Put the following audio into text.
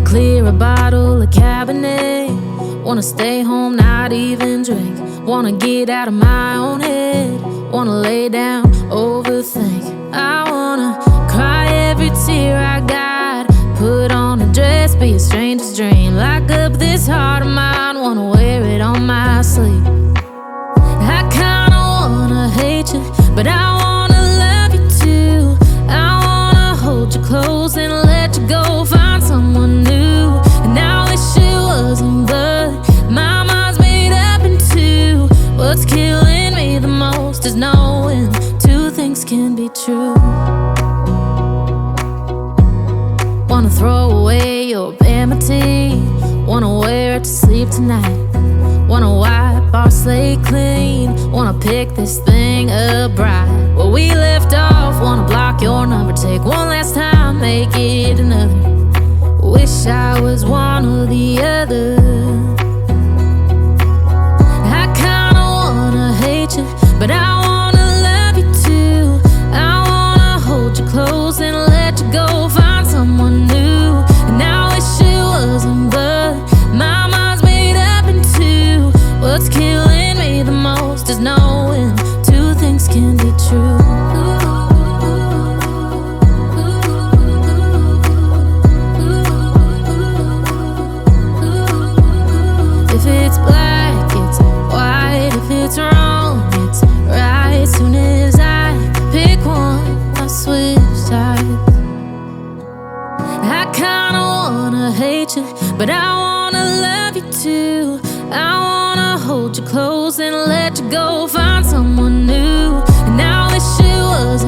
clear a bottle of Cabernet. Wanna stay home, not even drink. Wanna get out of my own head. Wanna lay down, overthink. I wanna cry every tear I got. Put on a dress, be a stranger's dream. Lock up this heart of mine, wanna wear it on my sleeve. I kinda wanna hate you, but I wanna love you too. I wanna hold you close and let you go, find someone new. And I wish it wasn't, but my mind's made up in two. What's killing me the most is knowing two things can be true. Wanna throw away your vanity. Wanna wear it to sleep tonight. Wanna wipe our slate clean. Wanna pick this thing up right where we left off. Wanna block your number, take one last time, make it another. Wish I was one or the other. I kinda wanna hate you, but I wanna love you too. I wanna hold you close and let you go, find someone new. And I wish it wasn't, but my mind's made up in two. What's killing me the most is knowing two things can be true. If it's black, it's white. If it's wrong, it's right. Soon as I pick one, I switch sides. I kinda wanna hate you, but I wanna love you too. I wanna hold you close and let you go, find someone new. And I wish it was